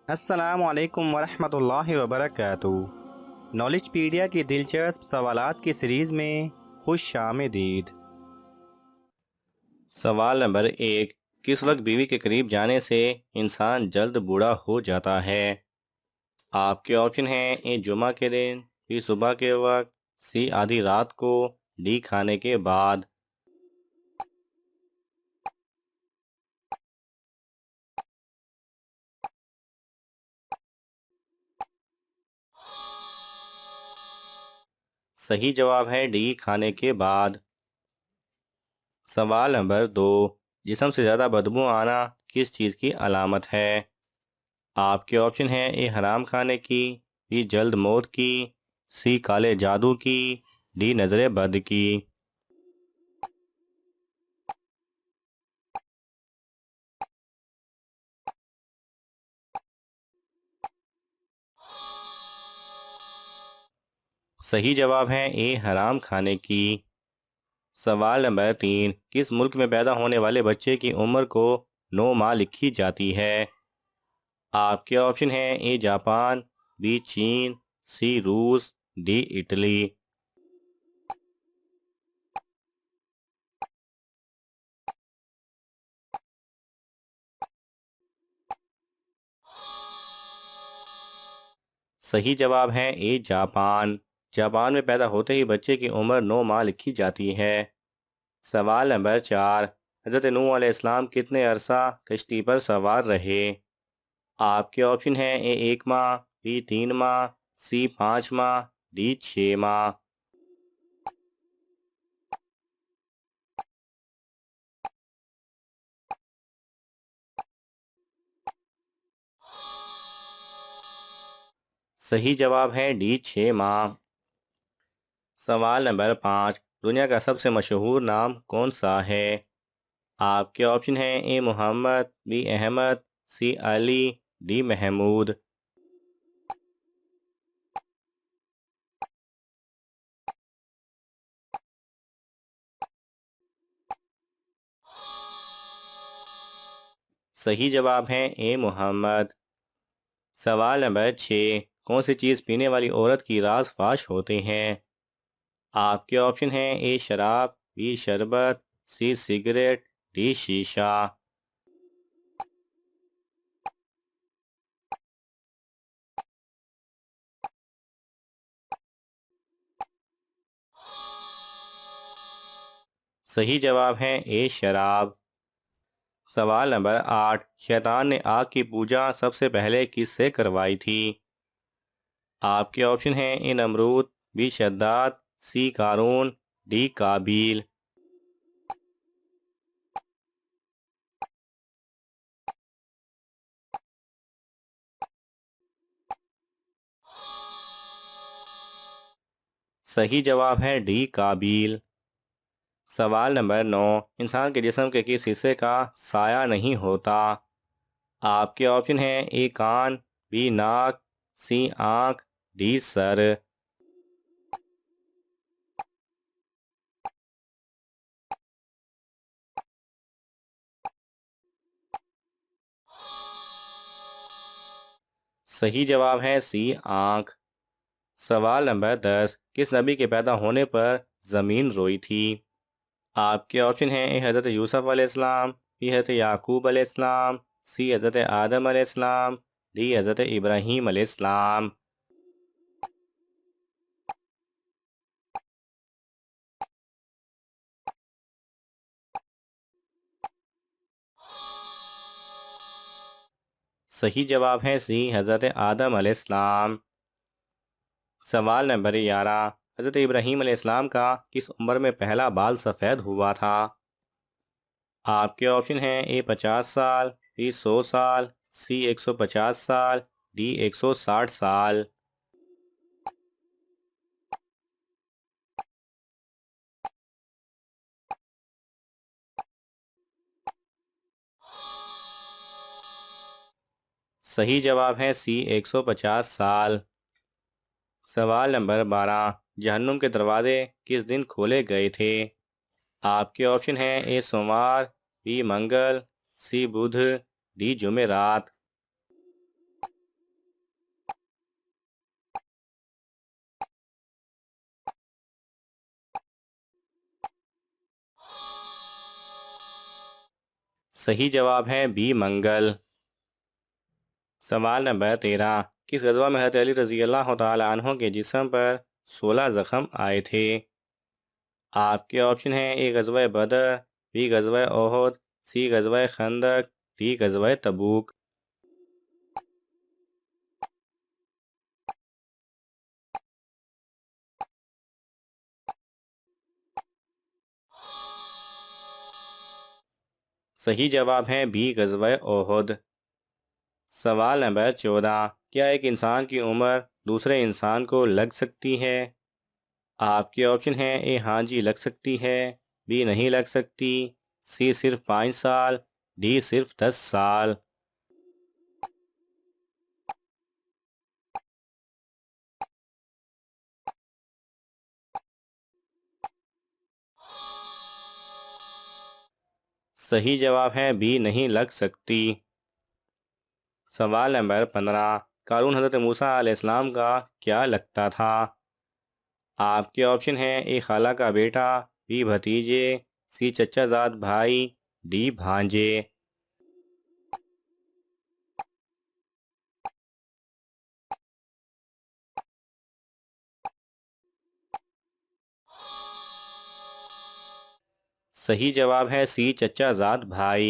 अस्सलाम वालेकुम वरहमतुल्लाहि वबरकातुहू। नॉलेजपीडिया की दिलचस्प सवालात की सीरीज़ में खुश आमदीद। सवाल नंबर 1। किस वक्त बीवी के करीब जाने से इंसान जल्द बूढ़ा हो जाता है? आपके ऑप्शन हैं: ए जुमा के दिन, बी सुबह के वक्त, सी आधी रात को, डी खाने के बाद। सही जवाब है डी खाने के बाद। सवाल नंबर 2। जिस्म से ज़्यादा बदबू आना किस चीज़ की अलामत है? आपके ऑप्शन हैं: ए हराम खाने की, बी जल्द मौत की, सी काले जादू की, डी नजर बद की। सही जवाब है ए हराम खाने की। सवाल नंबर 3। किस मुल्क में पैदा होने वाले बच्चे की उम्र को 9 माह लिखी जाती है? आपके ऑप्शन हैं: ए जापान, बी चीन, सी रूस, डी इटली। सही जवाब है ए जापान। जापान में पैदा होते ही बच्चे की उम्र 9 माह लिखी जाती है। सवाल नंबर 4। हज़रत नूह अलैहिस्सलाम कितने अरसा कश्ती पर सवार रहे? आपके ऑप्शन हैं: ए 1 माह, बी 3 माह, सी 5 माह, डी 6 माह। सही जवाब है डी 6 माह। सवाल नंबर 5। दुनिया का सबसे मशहूर नाम कौन सा है? आपके ऑप्शन हैं: ए मोहम्मद, बी अहमद, सी अली, डी महमूद। सही जवाब है ए मोहम्मद। सवाल नंबर 6। कौन सी चीज़ पीने वाली औरत की राज फाश होते हैं? आपके ऑप्शन हैं: ए शराब, बी शरबत, सी सिगरेट, डी शीशा। सही जवाब है ए शराब। सवाल नंबर 8। शैतान ने आग की पूजा सबसे पहले किससे करवाई थी? आपके ऑप्शन हैं: ए नमरूद, बी शद्दाद, सी कारून, डी काबील। सही जवाब है डी काबील। सवाल नंबर 9। इंसान के जिस्म के किस हिस्से का साया नहीं होता? आपके ऑप्शन हैं: ए कान, बी नाक, सी आंख, डी सर। सही जवाब है सी आंख। सवाल नंबर 10। किस नबी के पैदा होने पर ज़मीन रोई थी? आपके ऑप्शन हैं: ए हज़रत यूसुफ अलैहिस्सलाम, बी हज़रत याकूब अलैहिस्सलाम, सी हज़रत आदम अलैहिस्सलाम, डी हज़रत इब्राहीम अलैहिस्सलाम। सही जवाब है सी हज़रत आदम अलैहिस्सलाम। सवाल नंबर 11। हज़रत इब्राहीम अलैहिस्सलाम का किस उम्र में पहला बाल सफ़ेद हुआ था? आपके ऑप्शन हैं: ए 50 साल, बी 100 साल, सी 150 साल, डी 160 साल। सही जवाब है सी 150 साल। सवाल नंबर 12। जहन्नुम के दरवाजे किस दिन खोले गए थे? आपके ऑप्शन हैं: ए सोमवार, बी मंगल, सी बुध, डी जुमेरात। सही जवाब है बी मंगल। सवाल नंबर 13, किस गज़वा में हज़रत अली रज़ी अल्लाह तआला अन्हो के जिस्म पर 16 ज़ख़म आए थे? आपके ऑप्शन हैं ए गज़वा बदर, बी गज़वा ओहद, सी गज़वा खंदक, डी गज़वा तबूक। सही जवाब है बी गज़वा ओहद। सवाल नंबर 14, क्या एक इंसान की उम्र दूसरे इंसान को लग सकती है? आपके ऑप्शन हैं ए हाँ जी लग सकती है, बी नहीं लग सकती, सी सिर्फ 5 साल, डी सिर्फ 10 साल। सही जवाब है बी नहीं लग सकती। सवाल नंबर 15, क़ारून हज़रत मूसा अलैहिस्सलाम का क्या लगता था? आपके ऑप्शन हैं ए खाला का बेटा, बी भतीजे, सी चचाजाद भाई, डी भांजे। सही जवाब है सी चचाजाद भाई।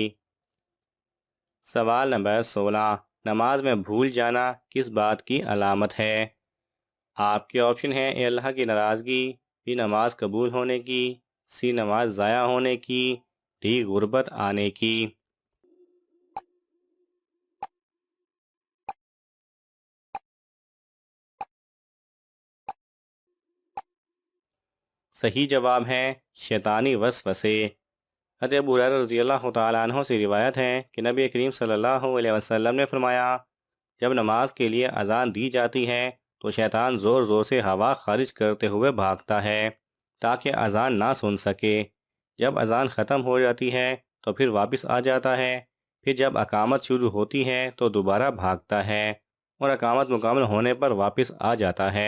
सवाल नंबर 16, नमाज में भूल जाना किस बात की अलामत है? आपके ऑप्शन हैं ए अल्लाह की नाराज़गी, बी नमाज कबूल होने की, सी नमाज ज़ाया होने की, डी गुर्बत आने की। सही जवाब है शैतानी वसवसे। हज़रत अबू हुरैरा रज़ी अल्लाह तआला अन्हु से रिवायत है कि नबी करीम सल्लल्लाहु अलैहि वसल्लम ने फरमाया, जब नमाज के लिए अजान दी जाती है तो शैतान ज़ोर ज़ोर से हवा खारिज करते हुए भागता है ताकि अजान ना सुन सके। जब अजान ख़त्म हो जाती है तो फिर वापस आ जाता है। फिर जब अकामत शुरू होती है तो दोबारा भागता है और अकामत मुकम्मल होने पर वापस आ जाता है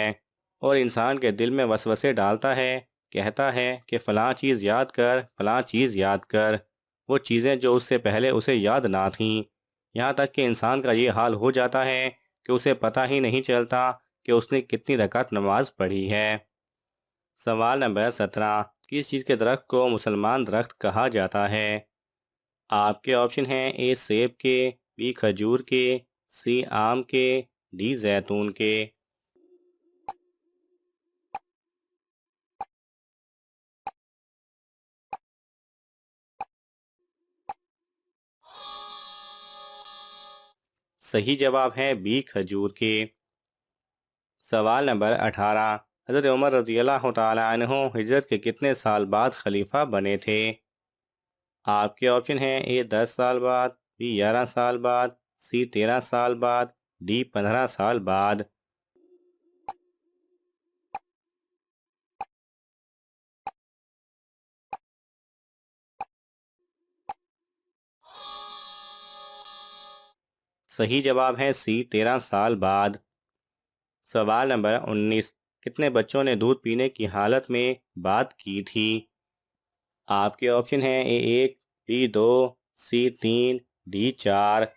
और इंसान के दिल में वसवसे डालता है, कहता है कि फ़लाँ चीज़ याद कर, फ़लाँ चीज़ याद कर, वो चीज़ें जो उससे पहले उसे याद ना थीं। यहाँ तक कि इंसान का ये हाल हो जाता है कि उसे पता ही नहीं चलता कि उसने कितनी रकात नमाज पढ़ी है। सवाल नंबर 17, किस चीज़ के दरख्त को मुसलमान दरख्त कहा जाता है? आपके ऑप्शन हैं ए सेब के, बी खजूर के, सी आम के, डी जैतून के। सही जवाब है बी खजूर के। सवाल नंबर 18, हज़रत उमर रज़ी अल्लाह तआला अन्हु हिजरत के कितने साल बाद खलीफा बने थे? आपके ऑप्शन हैं ए 10 साल बाद, बी 11 साल बाद, सी 13 साल बाद, डी 15 साल बाद। सही जवाब है सी 13 साल बाद। सवाल नंबर 19, कितने बच्चों ने दूध पीने की हालत में बात की थी? आपके ऑप्शन हैं ए 1, बी 2, सी 3, डी 4।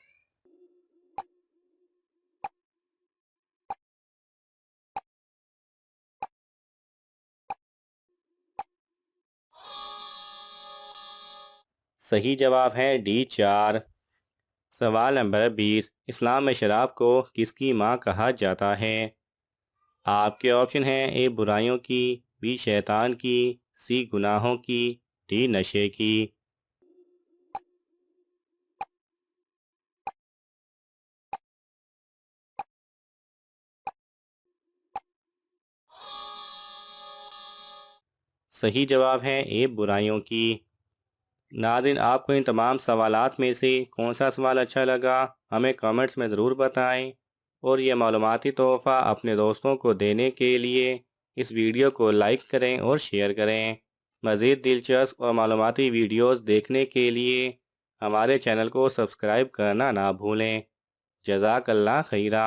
सही जवाब है डी 4। सवाल नंबर 20, इस्लाम में शराब को किसकी माँ कहा जाता है? आपके ऑप्शन हैं ए बुराइयों की, बी शैतान की, सी गुनाहों की, डी नशे की। सही जवाब है ए बुराइयों की। नाज़रीन, आपको इन तमाम सवालात में से कौन सा सवाल अच्छा लगा हमें कमेंट्स में ज़रूर बताएं और ये मालूमाती तोहफ़ा अपने दोस्तों को देने के लिए इस वीडियो को लाइक करें और शेयर करें। मज़ीद दिलचस्प और मालूमाती वीडियोस देखने के लिए हमारे चैनल को सब्सक्राइब करना ना भूलें। जज़ाकल्लाह खैरा।